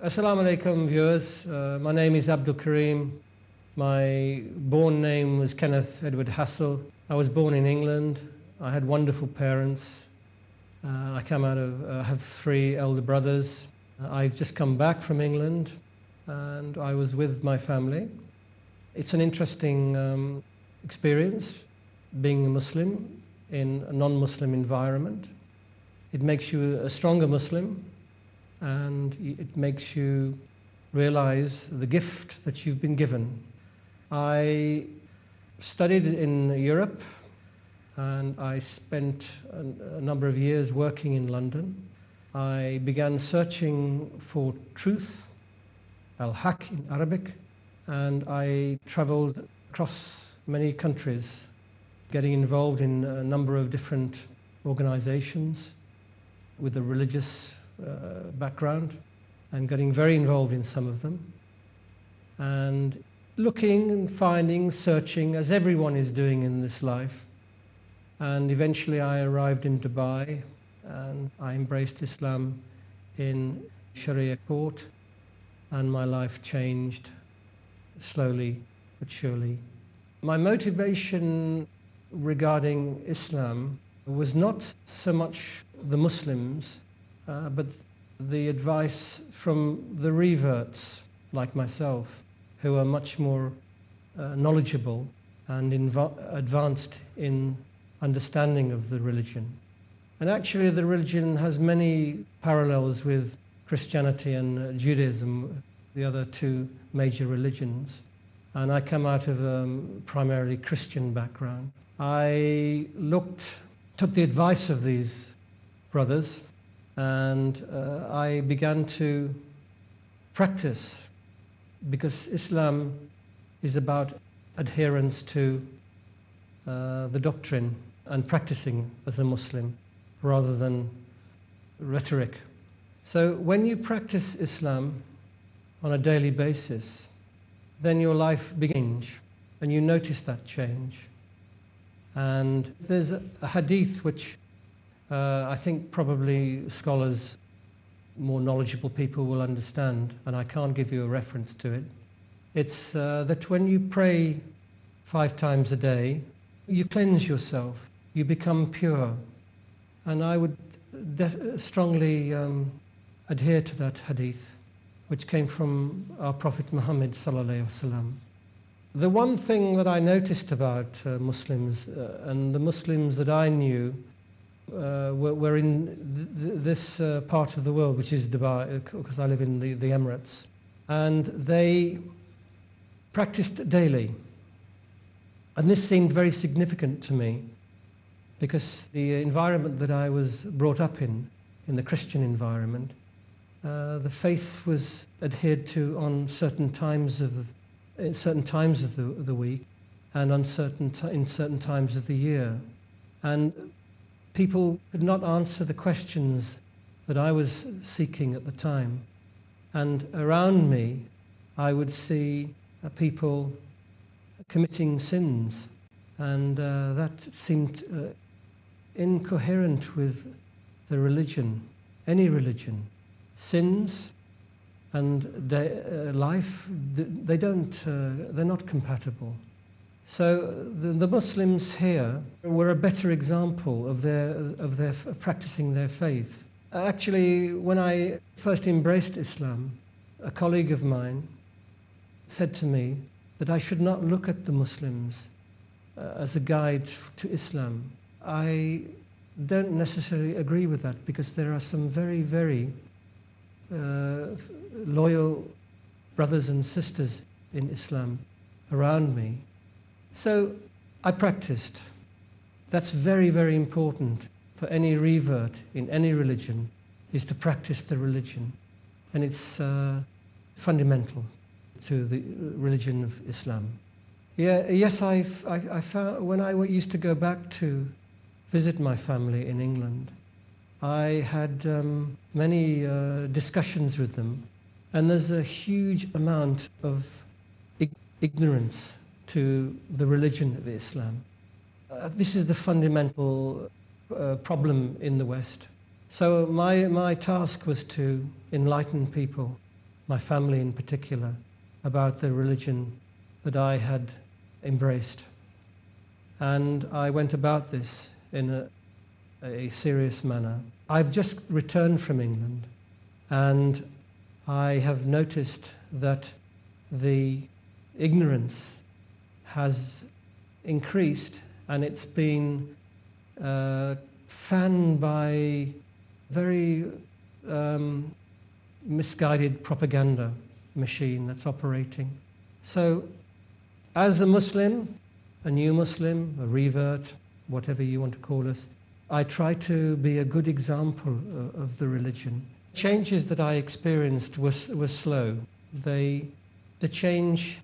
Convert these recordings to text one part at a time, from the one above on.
Assalamu alaikum viewers, my name is Abdul Kareem. My born name was Kenneth Edward Hassel. I was born in England. I had wonderful parents. I have three elder brothers. I've just come back from England and I was with my family. It's an interesting experience being a Muslim in a non-Muslim environment. It makes you a stronger Muslim, and it makes you realize the gift that you've been given. I studied in Europe, and I spent a number of years working in London. I began searching for truth, al-haq in Arabic, and I traveled across many countries, getting involved in a number of different organizations with a religious background, and getting very involved in some of them, and looking and finding, searching, as everyone is doing in this life. And eventually I arrived in Dubai and I embraced Islam in Sharia court, and my life changed slowly but surely. My motivation regarding Islam was not so much the Muslims, but the advice from the reverts like myself, who are much more knowledgeable and advanced in understanding of the religion. And actually the religion has many parallels with Christianity and Judaism, the other two major religions. And I come out of a primarily Christian background. I took the advice of these brothers, and I began to practice, because Islam is about adherence to the doctrine and practicing as a Muslim rather than rhetoric. So when you practice Islam on a daily basis, then your life begins and you notice that change. And there's a hadith which I think probably scholars, more knowledgeable people will understand, and I can't give you a reference to it. It's that when you pray 5 times a day, you cleanse yourself, you become pure. And I would strongly adhere to that hadith, which came from our Prophet Muhammad sallallahu alaihi wasallam. The one thing that I noticed about Muslims, and the Muslims that I knew, were in this part of the world, which is Dubai, because I live in the Emirates, and they practiced daily. And this seemed very significant to me, because the environment that I was brought up in the Christian environment, the faith was adhered to on certain times of the week, and in certain times of the year. And people could not answer the questions that I was seeking at the time. And around me, I would see people committing sins, and that seemed incoherent with the religion, any religion. Sins and life, they're not compatible. So the Muslims here were a better example of their practicing their faith. Actually, when I first embraced Islam, a colleague of mine said to me that I should not look at the Muslims as a guide to Islam. I don't necessarily agree with that, because there are some very, very loyal brothers and sisters in Islam around me. So I practiced. That's very, very important for any revert in any religion, is to practice the religion. And it's fundamental to the religion of Islam. Yes, I found, when I used to go back to visit my family in England, I had many discussions with them, and there's a huge amount of ignorance to the religion of Islam. This is the fundamental problem in the West. So my task was to enlighten people my family in particular, about the religion that I had embraced. And I went about this in a serious manner. I've just returned from England, and I have noticed that the ignorance has increased, and it's been fanned by very misguided propaganda machine that's operating. So, as a Muslim, a new Muslim, a revert, whatever you want to call us, I try to be a good example of the religion. Changes that I experienced were slow. The change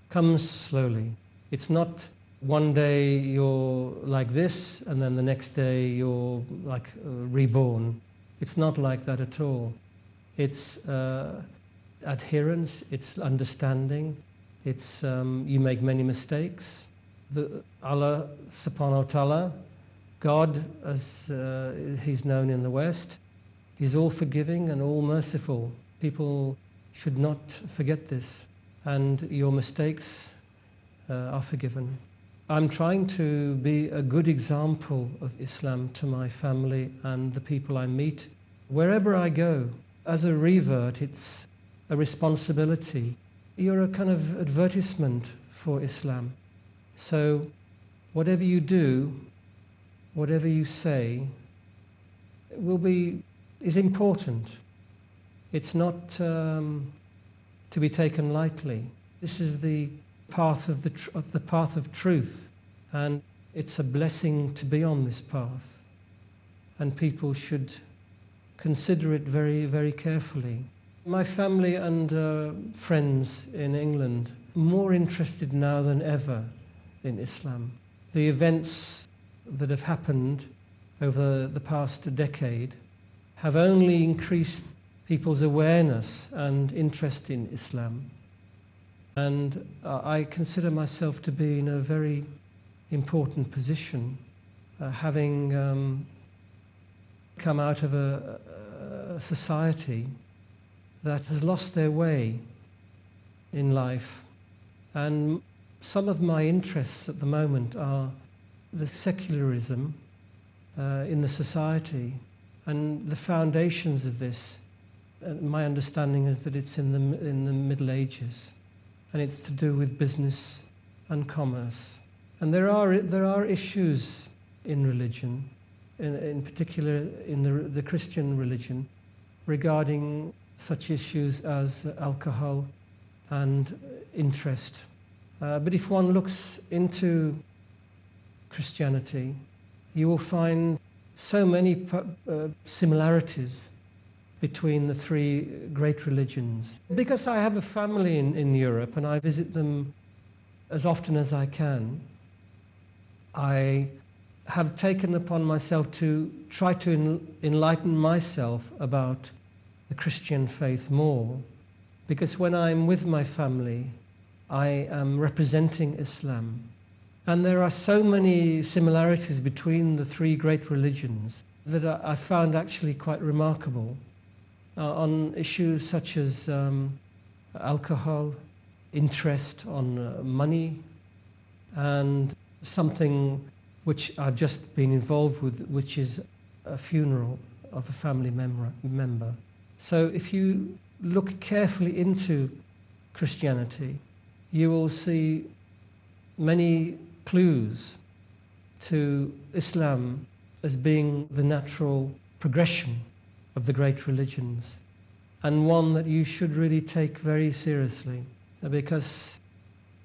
comes slowly. It's not one day you're like this and then the next day you're like reborn. It's not like that at all. It's adherence, it's understanding, it's you make many mistakes. Allah subhanahu wa ta'ala, God as he's known in the West, he's all forgiving and all merciful. People should not forget this, and your mistakes are forgiven. I'm trying to be a good example of Islam to my family and the people I meet. Wherever I go, as a revert, it's a responsibility. You're a kind of advertisement for Islam. So whatever you do, whatever you say, is important. It's not to be taken lightly. This is the path of the path of truth, and it's a blessing to be on this path. And people should consider it very, very carefully. My family and friends in England are more interested now than ever in Islam. The events that have happened over the past decade have only increased people's awareness and interest in Islam. And I consider myself to be in a very important position, having come out of a society that has lost their way in life. And some of my interests at the moment are the secularism in the society, and the foundations of this. My understanding is that it's in the Middle Ages, and it's to do with business and commerce. And there are issues in religion, in particular in the Christian religion, regarding such issues as alcohol and interest. But if one looks into Christianity, you will find so many similarities between the three great religions. Because I have a family in Europe and I visit them as often as I can, I have taken upon myself to try to enlighten myself about the Christian faith more. Because when I'm with my family, I am representing Islam. And there are so many similarities between the three great religions that I found actually quite remarkable on issues such as alcohol, interest on money, and something which I've just been involved with, which is a funeral of a family member. So if you look carefully into Christianity, you will see many clues to Islam as being the natural progression of the great religions, and one that you should really take very seriously. Because,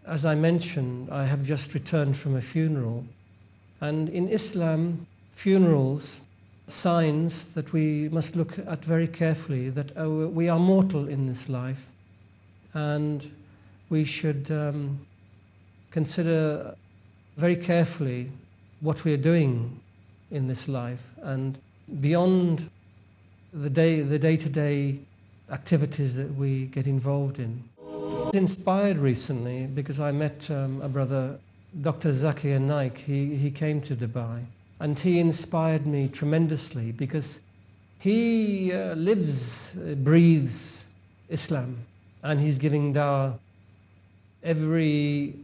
as I mentioned, I have just returned from a funeral, and in Islam, funerals, signs that we must look at very carefully, that we are mortal in this life, and we should consider very carefully what we are doing in this life, and beyond the day-to-day activities that we get involved in. I was inspired recently because I met a brother, Dr. Zakir Naik. He came to Dubai, and he inspired me tremendously because he lives, breathes Islam. and he's giving dawah every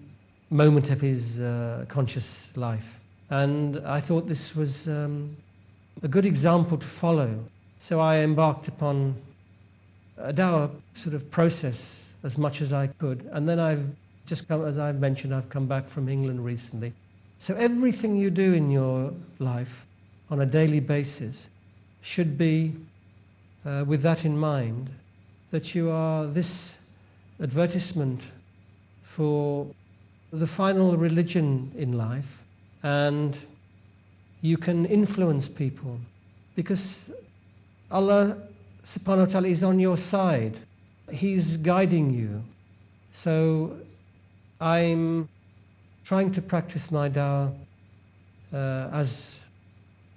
moment of his conscious life. And I thought this was a good example to follow. So I embarked upon a dawah sort of process as much as I could. And then I've just come, as I've mentioned, I've come back from England recently. So everything you do in your life on a daily basis should be with that in mind, that you are this advertisement for the final religion in life, and you can influence people because Allah subhanahu wa ta'ala is on your side. He's guiding you. So I'm trying to practice my dawah as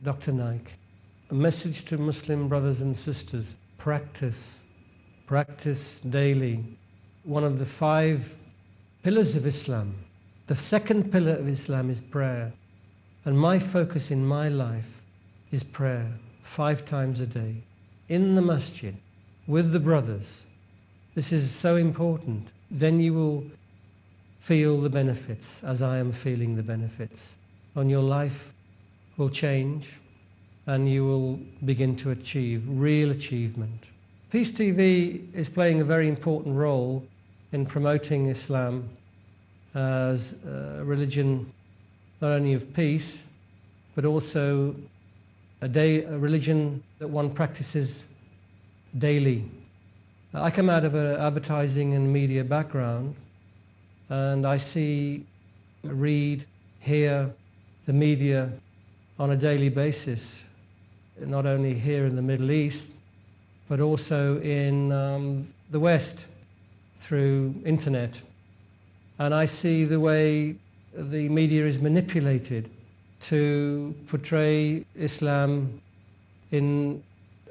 Dr. Naik. A message to Muslim brothers and sisters: practice daily. One of the 5 pillars of Islam. The second pillar of Islam is prayer. And my focus in my life is prayer 5 times a day, in the masjid, with the brothers. This is so important. Then you will feel the benefits, as I am feeling the benefits. And your life will change, and you will begin to achieve real achievement. Peace TV is playing a very important role in promoting Islam as a religion not only of peace, but also a religion that one practices daily. I come out of an advertising and media background, and I see, read, hear the media on a daily basis, not only here in the Middle East, but also in the West through internet. And I see the way the media is manipulated to portray Islam in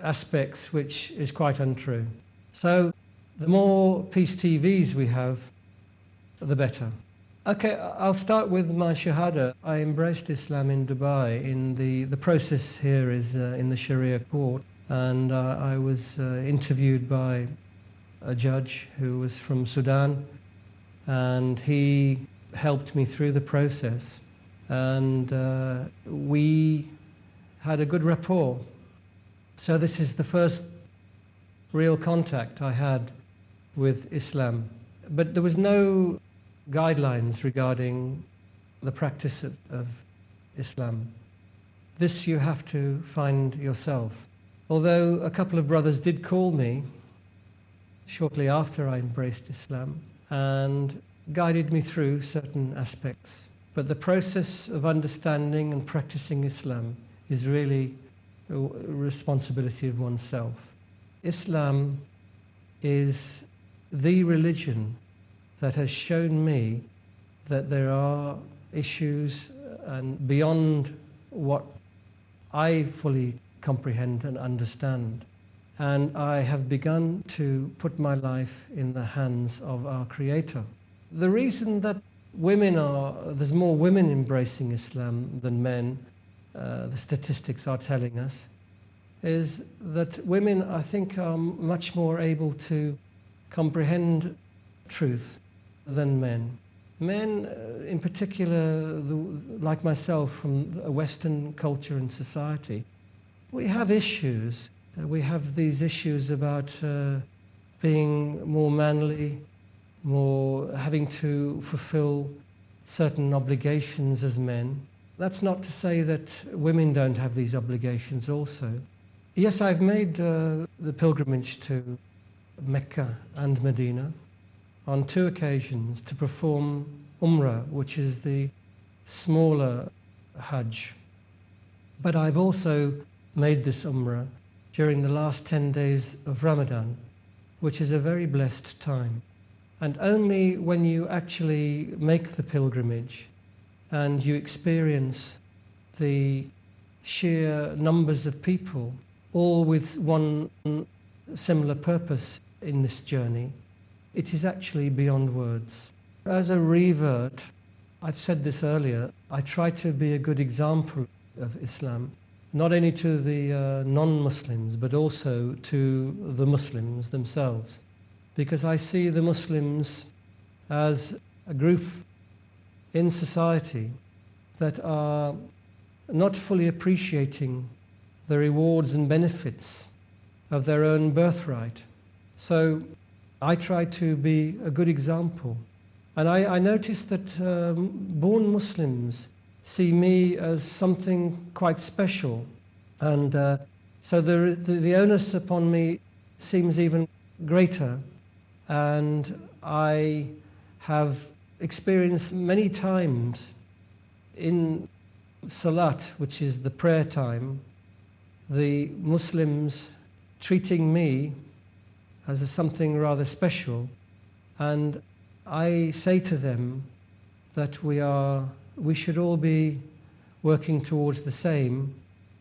aspects which is quite untrue. So the more peace TVs we have, the better. Okay, I'll start with my Shahada. I embraced Islam in Dubai. The process here is in the Sharia court, and I was interviewed by a judge who was from Sudan, and he helped me through the process, and we had a good rapport. So this is the first real contact I had with Islam. But there was no guidelines regarding the practice of Islam. This you have to find yourself. Although a couple of brothers did call me shortly after I embraced Islam and guided me through certain aspects. But the process of understanding and practicing Islam is really a responsibility of oneself. Islam is the religion that has shown me that there are issues and beyond what I fully comprehend and understand. And I have begun to put my life in the hands of our Creator. The reason that there's more women embracing Islam than men, the statistics are telling us, is that women, I think, are much more able to comprehend truth than men. Men, in particular, like myself, from a Western culture and society, we have issues. We have these issues about being more manly, more having to fulfill certain obligations as men. That's not to say that women don't have these obligations also. Yes, I've made the pilgrimage to Mecca and Medina on 2 occasions to perform Umrah, which is the smaller Hajj. But I've also made this Umrah during the last 10 days of Ramadan, which is a very blessed time. And only when you actually make the pilgrimage and you experience the sheer numbers of people, all with one similar purpose in this journey, it is actually beyond words. As a revert, I've said this earlier, I try to be a good example of Islam, not only to the non-Muslims, but also to the Muslims themselves. because I see the Muslims as a group in society that are not fully appreciating the rewards and benefits of their own birthright. So I try to be a good example. And I noticed that born Muslims see me as something quite special. And so the onus upon me seems even greater. And I have experienced many times in Salat, which is the prayer time, the Muslims treating me as something rather special. And I say to them that we should all be working towards the same.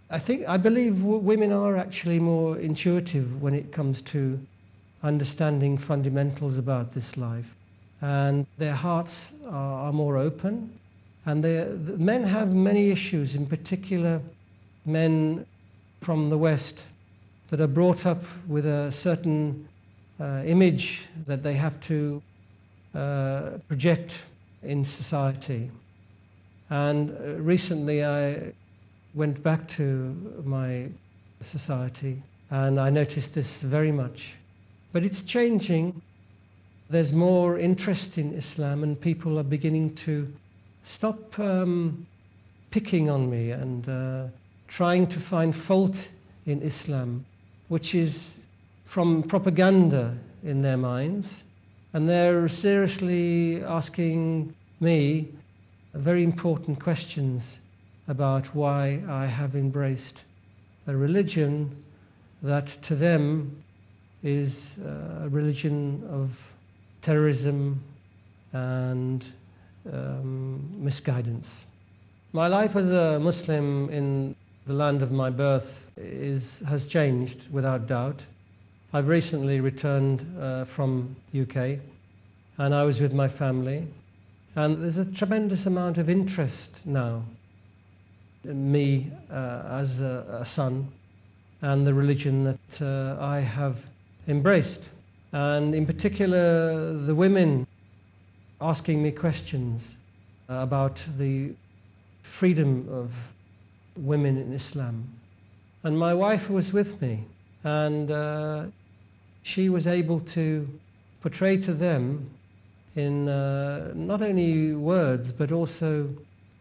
I believe women are actually more intuitive when it comes to understanding fundamentals about this life. And their hearts are more open. And the men have many issues, in particular men from the West that are brought up with a certain image that they have to project in society. And recently I went back to my society and I noticed this very much. But it's changing. There's more interest in Islam and people are beginning to stop picking on me and trying to find fault in Islam, which is from propaganda in their minds. And they're seriously asking me very important questions about why I have embraced a religion that to them is a religion of terrorism and misguidance. My life as a Muslim in the land of my birth has changed without doubt. I've recently returned from UK and I was with my family, and there's a tremendous amount of interest now in me as a son and the religion that I have embraced. And in particular, the women asking me questions about the freedom of women in Islam. And my wife was with me, and she was able to portray to them in not only words but also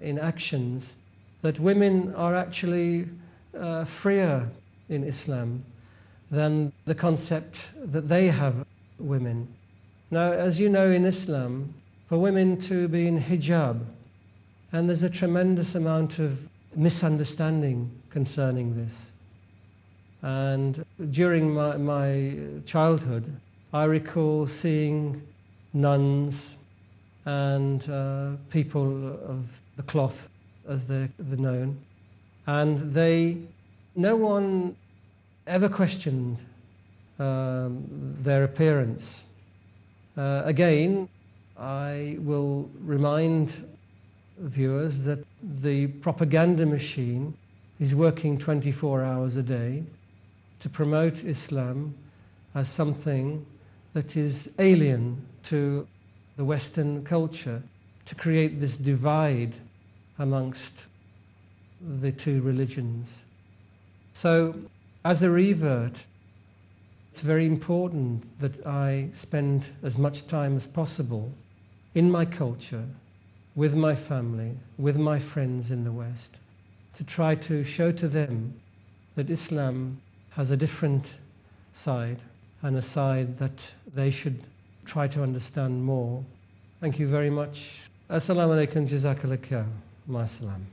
in actions that women are actually freer in Islam than the concept that they have women. Now, as you know, in Islam, for women to be in hijab, and there's a tremendous amount of misunderstanding concerning this. And during my childhood, I recall seeing nuns and people of the cloth, as they're known, and no one ever questioned their appearance. Again, I will remind viewers that the propaganda machine is working 24 hours a day to promote Islam as something that is alien to the Western culture, to create this divide amongst the two religions. So, as a revert, it's very important that I spend as much time as possible in my culture, with my family, with my friends in the West, to try to show to them that Islam has a different side, and a side that they should try to understand more. Thank you very much. Assalamu alaikum, jazakallah khair. Ma salam.